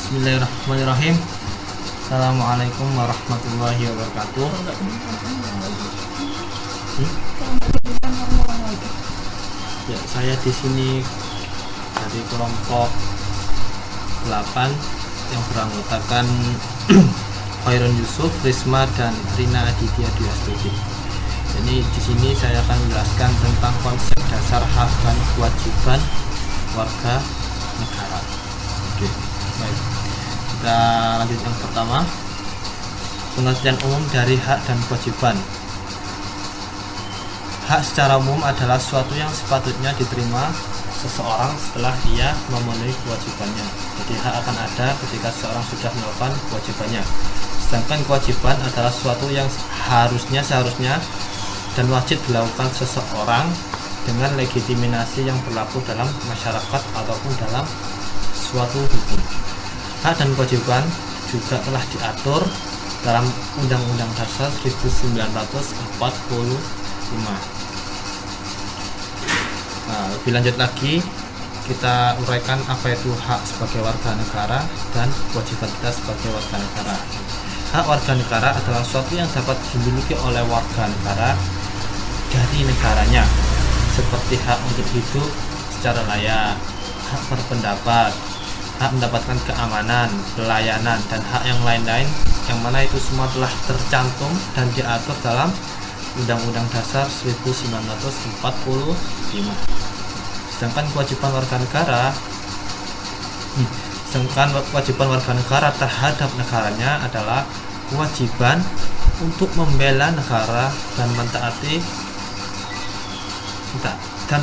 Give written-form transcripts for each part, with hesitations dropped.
Bismillahirrahmanirrahim. Assalamualaikum warahmatullahi wabarakatuh. Ya, saya di sini dari kelompok 8 yang beranggotakan Khairun Yusuf, Risma, dan Rina Aditya Dwiastuti. Jadi di sini saya akan menjelaskan tentang konsep dasar hak dan kewajiban warga negara. Oke, baik. Kita lanjut yang pertama. Pengertian umum dari hak dan kewajiban. Hak secara umum adalah sesuatu yang sepatutnya diterima seseorang setelah ia memenuhi kewajibannya. Jadi hak akan ada ketika seseorang sudah melakukan kewajibannya. Sedangkan kewajiban adalah sesuatu yang seharusnya dan wajib dilakukan seseorang dengan legitimasi yang berlaku dalam masyarakat ataupun dalam suatu hukum. Hak dan kewajiban juga telah diatur dalam Undang-Undang Dasar 1945. Nah, lebih lanjut lagi, kita uraikan apa itu hak sebagai warga negara dan kewajiban kita sebagai warga negara. Hak warga negara adalah sesuatu yang dapat dimiliki oleh warga negara dari negaranya, seperti hak untuk hidup secara layak, hak berpendapat, hak mendapatkan keamanan, pelayanan, dan hak yang lain-lain, yang mana itu semua telah tercantum dan diatur dalam Undang-Undang Dasar 1945. Sedangkan kewajiban warga negara terhadap negaranya adalah kewajiban untuk membela negara dan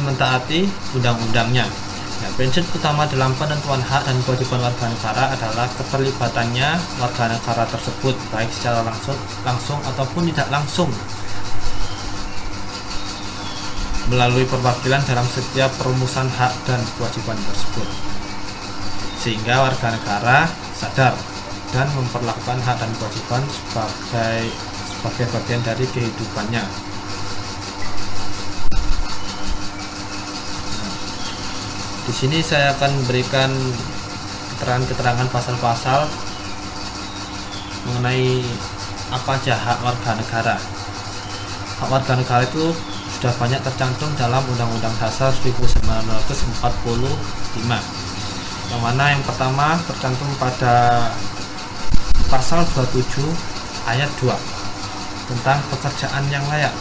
mentaati undang-undangnya. Nah, prinsip utama dalam penentuan hak dan kewajiban warga negara adalah keterlibatannya warga negara tersebut, baik secara langsung ataupun tidak langsung, melalui perwakilan dalam setiap perumusan hak dan kewajiban tersebut, sehingga warga negara sadar dan memperlakukan hak dan kewajiban sebagai bagian dari kehidupannya. Di sini saya akan memberikan keterangan pasal-pasal mengenai apa saja hak warga negara. Hak warga negara itu sudah banyak tercantum dalam Undang-Undang Dasar 1945. Yang mana yang pertama tercantum pada pasal 27 ayat 2 tentang pekerjaan yang layak.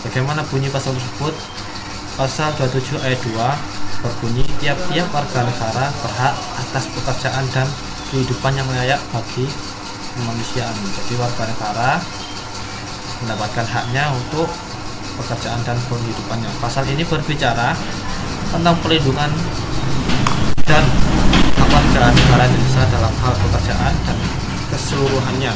Bagaimana bunyi pasal tersebut? Pasal 27 ayat 2 berbunyi, tiap-tiap warga negara berhak atas pekerjaan dan kehidupan yang layak bagi kemanusiaan. Jadi warga negara mendapatkan haknya untuk pekerjaan dan kehidupannya. Pasal ini berbicara tentang perlindungan dan hak warga negara Indonesia dalam hal pekerjaan dan keseluruhannya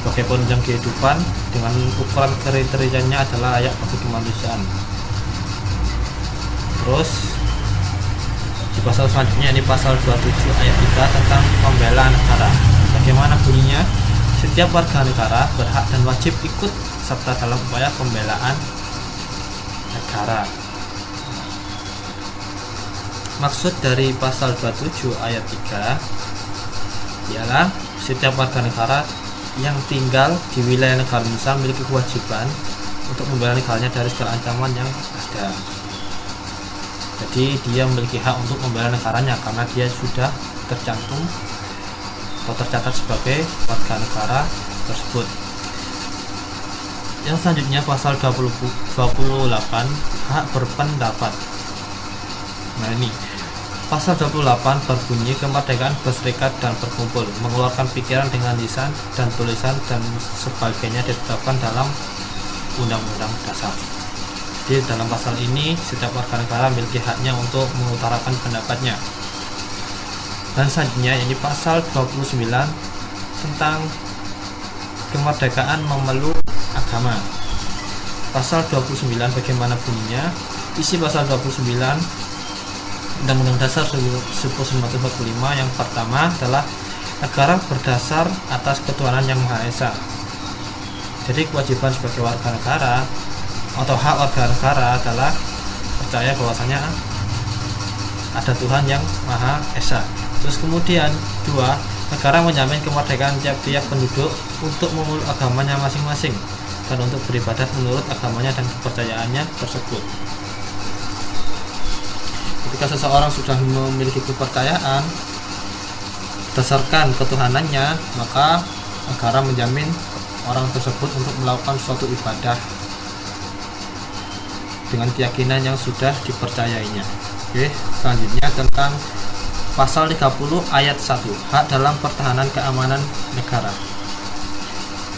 sebagai penunjang kehidupan dengan ukuran kriterianya adalah layak bagi kemanusiaan. Terus di pasal selanjutnya, ini pasal 27 ayat 3 tentang pembelaan negara. Bagaimana bunyinya? Setiap warga negara berhak dan wajib ikut serta dalam upaya pembelaan negara. Maksud dari pasal 27 ayat 3 ialah setiap warga negara yang tinggal di wilayah negara Indonesia memiliki kewajiban untuk membela negaranya dari segala ancaman yang ada. Jadi dia memiliki hak untuk membela negaranya karena dia sudah tercantum atau tercatat sebagai warga negara tersebut. Yang selanjutnya pasal 28 hak berpendapat. Nah, ini pasal 28 berbunyi, kemerdekaan berserikat dan berkumpul, mengeluarkan pikiran dengan lisan dan tulisan dan sebagainya ditetapkan dalam Undang-Undang Dasar. Di dalam pasal ini setiap warga negara memiliki haknya untuk mengutarakan pendapatnya. Dan selanjutnya ini pasal 29 tentang kemerdekaan memeluk agama. Pasal 29 bagaimana bunyinya? Isi pasal 29 Undang-Undang Dasar 1945 yang pertama adalah negara berdasar atas ketuhanan yang Maha Esa. Jadi kewajiban sebagai warga negara atau hak warga negara adalah percaya bahwasanya ada Tuhan yang Maha Esa. Terus kemudian 2, negara menjamin kemerdekaan tiap-tiap penduduk untuk memeluk agamanya masing-masing dan untuk beribadat menurut agamanya dan kepercayaannya tersebut. Ketika seseorang sudah memiliki kepercayaan berdasarkan ketuhanannya, maka negara menjamin orang tersebut untuk melakukan suatu ibadah dengan keyakinan yang sudah dipercayainya. Oke, selanjutnya tentang pasal 30 ayat 1, hak dalam pertahanan keamanan negara.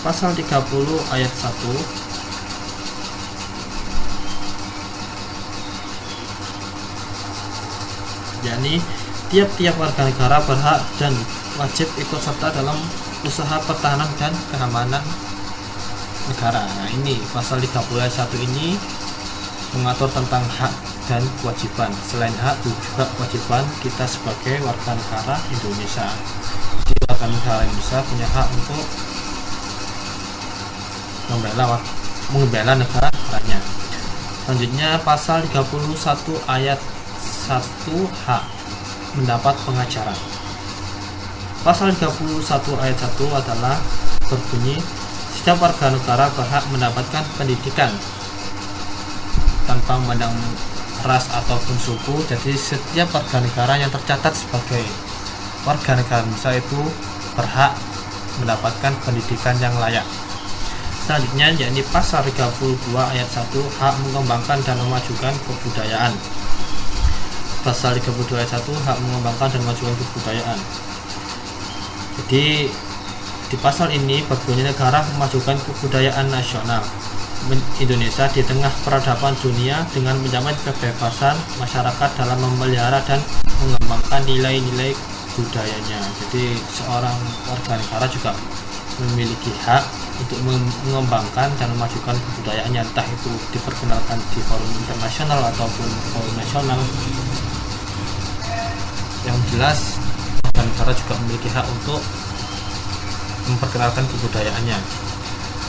Pasal 30 ayat 1, yakni tiap-tiap warga negara berhak dan wajib ikut serta dalam usaha pertahanan dan keamanan negara. Nah, ini pasal 30 ayat 1 ini mengatur tentang hak dan kewajiban. Selain hak juga kewajiban kita sebagai warga negara Indonesia. Jadi warga negara Indonesia punya hak untuk membela negaranya. Selanjutnya pasal 31 ayat 1 hak mendapat pengajaran. Pasal 31 ayat 1 adalah berbunyi, setiap warga negara berhak mendapatkan pendidikan tanpa memandang ras ataupun suku. Jadi setiap warga negara yang tercatat sebagai warga negara Indonesia itu berhak mendapatkan pendidikan yang layak. Selanjutnya yakni pasal 32 ayat 1 hak mengembangkan dan memajukan kebudayaan. Pasal 32 ayat 1 hak mengembangkan dan memajukan kebudayaan. Jadi di pasal ini berbunyi negara memajukan kebudayaan nasional Indonesia di tengah peradaban dunia dengan menjamin kebebasan masyarakat dalam memelihara dan mengembangkan nilai-nilai budayanya. Jadi seorang warga negara juga memiliki hak untuk mengembangkan dan memajukan kebudayaannya, entah itu diperkenalkan di forum internasional ataupun forum nasional. Yang jelas warga negara juga memiliki hak untuk memperkenalkan kebudayaannya.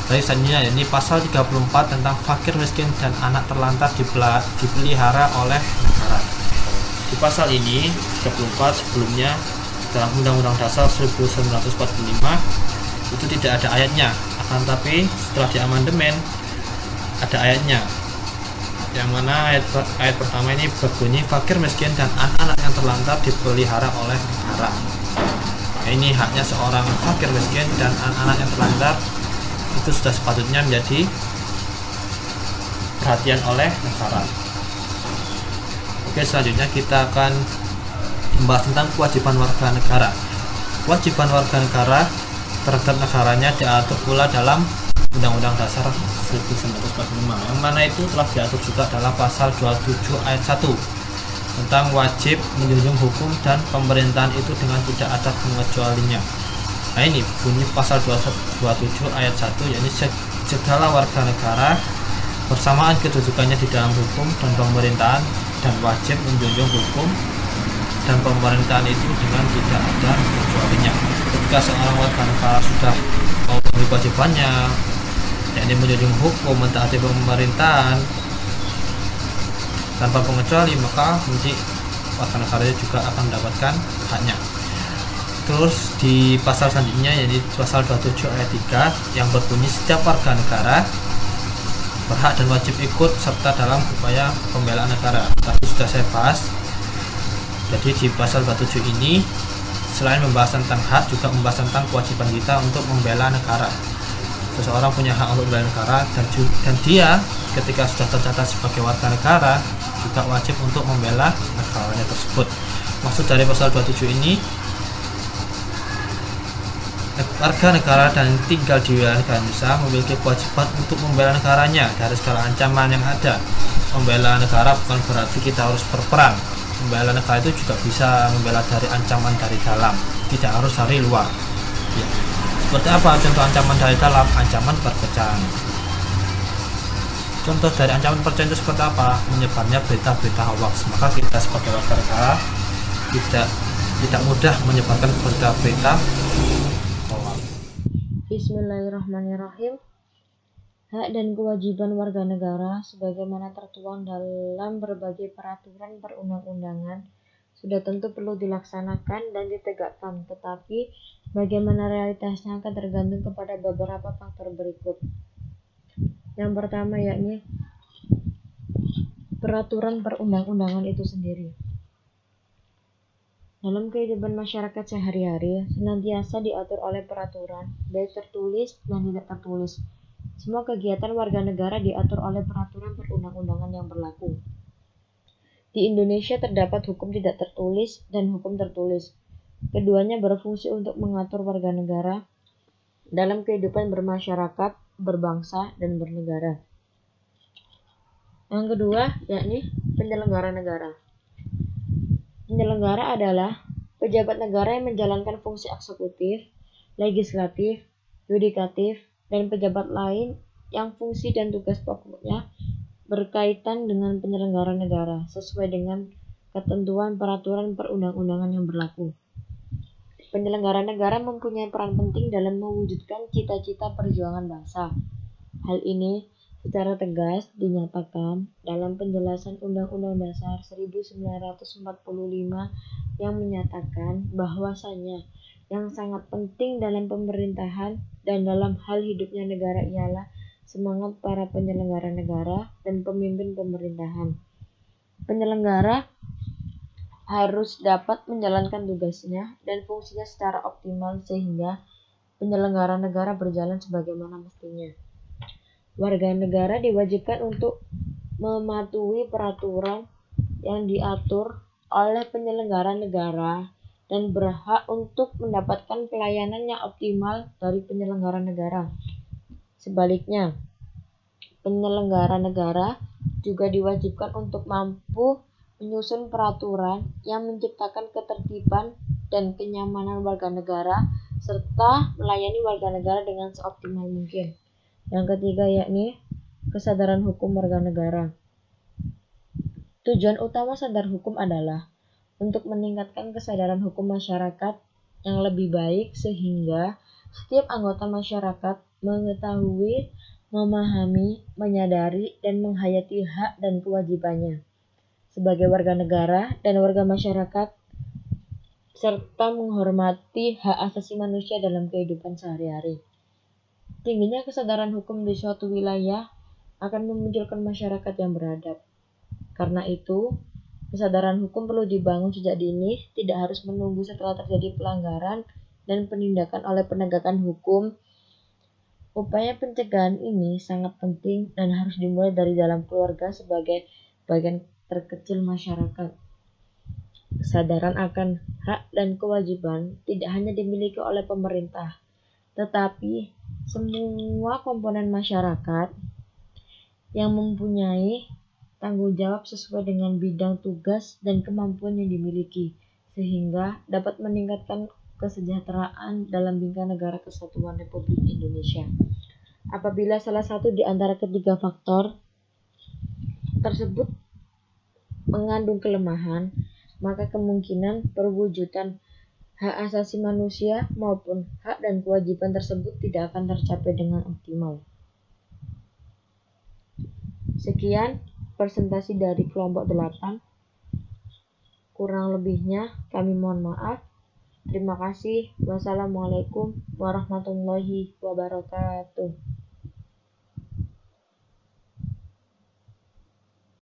Dari selanjutnya ini pasal 34 tentang fakir miskin dan anak terlantar dipelihara oleh negara. Di pasal ini 34 sebelumnya dalam Undang-Undang Dasar 1945 itu tidak ada ayatnya, akan tapi setelah diamandemen ada ayatnya, yang mana ayat pertama ini berbunyi fakir miskin dan anak-anak yang terlantar dipelihara oleh negara. Nah, ini haknya seorang fakir miskin dan anak-anak yang terlantar itu sudah sepatutnya menjadi perhatian oleh negara. Oke, selanjutnya kita akan membahas tentang kewajiban warga negara. Kewajiban warga negara terhadap negaranya diatur pula dalam Undang-Undang Dasar 1945, yang mana itu telah diatur juga dalam pasal 27 ayat 1 tentang wajib menjunjung hukum dan pemerintahan itu dengan tidak ada pengecualiannya. Nah, ini bunyi pasal 27 ayat 1, yakni segala warga negara bersamaan kedudukannya di dalam hukum dan pemerintahan dan wajib menjunjung hukum dan pemerintahan itu dengan tidak ada kecualiannya. Ketika seorang warga negara sudah memenuhi kewajibannya, yakni menjunjung hukum, mentaati pemerintahan tanpa pengecuali, maka nanti warga negara juga akan mendapatkan haknya. Terus di pasal selanjutnya yaitu pasal 27 ayat 3 yang berbunyi setiap warga negara berhak dan wajib ikut serta dalam upaya pembelaan negara. Tadi sudah saya bahas. Jadi di pasal 27 ini selain membahas tentang hak juga membahas tentang kewajiban kita untuk membela negara. Seseorang punya hak untuk membela negara dan dia ketika sudah tercatat sebagai warga negara juga wajib untuk membela negaranya tersebut. Maksud dari pasal 27 ini, warga negara dan tinggal di wilayah negara Indonesia memiliki kewajiban untuk membela negaranya dari segala ancaman yang ada. Membela negara bukan berarti kita harus berperang. Membela negara itu juga bisa membela dari ancaman dari dalam, tidak harus dari luar. Ya. Seperti apa contoh ancaman dari dalam? Ancaman perpecahan. Contoh dari ancaman perpecahan itu seperti apa? Menyebarnya berita-berita hoax. Maka kita sebagai warga negara tidak mudah menyebarkan berita-berita. Bismillahirrahmanirrahim. Hak dan kewajiban warga negara sebagaimana tertuang dalam berbagai peraturan perundang-undangan sudah tentu perlu dilaksanakan dan ditegakkan, tetapi bagaimana realitasnya akan tergantung kepada beberapa faktor berikut. Yang pertama yakni peraturan perundang-undangan itu sendiri. Dalam kehidupan masyarakat sehari-hari, senantiasa diatur oleh peraturan, baik tertulis dan tidak tertulis. Semua kegiatan warga negara diatur oleh peraturan perundang-undangan yang berlaku. Di Indonesia terdapat hukum tidak tertulis dan hukum tertulis. Keduanya berfungsi untuk mengatur warga negara dalam kehidupan bermasyarakat, berbangsa, dan bernegara. Yang kedua, yakni penyelenggara negara. Penyelenggara adalah pejabat negara yang menjalankan fungsi eksekutif, legislatif, yudikatif, dan pejabat lain yang fungsi dan tugas pokoknya berkaitan dengan penyelenggara negara sesuai dengan ketentuan peraturan perundang-undangan yang berlaku. Penyelenggara negara mempunyai peran penting dalam mewujudkan cita-cita perjuangan bangsa. Hal ini secara tegas dinyatakan dalam penjelasan Undang-Undang Dasar 1945 yang menyatakan bahwasanya yang sangat penting dalam pemerintahan dan dalam hal hidupnya negara ialah semangat para penyelenggara negara dan pemimpin pemerintahan. Penyelenggara harus dapat menjalankan tugasnya dan fungsinya secara optimal sehingga penyelenggara negara berjalan sebagaimana mestinya. Warga negara diwajibkan untuk mematuhi peraturan yang diatur oleh penyelenggara negara dan berhak untuk mendapatkan pelayanan yang optimal dari penyelenggara negara. Sebaliknya, penyelenggara negara juga diwajibkan untuk mampu menyusun peraturan yang menciptakan ketertiban dan kenyamanan warga negara serta melayani warga negara dengan seoptimal mungkin. Yang ketiga yakni kesadaran hukum warga negara. Tujuan utama sadar hukum adalah untuk meningkatkan kesadaran hukum masyarakat yang lebih baik sehingga setiap anggota masyarakat mengetahui, memahami, menyadari, dan menghayati hak dan kewajibannya sebagai warga negara dan warga masyarakat serta menghormati hak asasi manusia dalam kehidupan sehari-hari. Tingginya kesadaran hukum di suatu wilayah akan memunculkan masyarakat yang beradab. Karena itu, kesadaran hukum perlu dibangun sejak dini, tidak harus menunggu setelah terjadi pelanggaran dan penindakan oleh penegakan hukum. Upaya pencegahan ini sangat penting dan harus dimulai dari dalam keluarga sebagai bagian terkecil masyarakat. Kesadaran akan hak dan kewajiban tidak hanya dimiliki oleh pemerintah, tetapi semua komponen masyarakat yang mempunyai tanggung jawab sesuai dengan bidang tugas dan kemampuan yang dimiliki, sehingga dapat meningkatkan kesejahteraan dalam bingkai negara kesatuan Republik Indonesia. Apabila salah satu di antara ketiga faktor tersebut mengandung kelemahan, maka kemungkinan perwujudan hak asasi manusia maupun hak dan kewajiban tersebut tidak akan tercapai dengan optimal. Sekian presentasi dari kelompok 8. Kurang lebihnya kami mohon maaf. Terima kasih. Wassalamualaikum warahmatullahi wabarakatuh.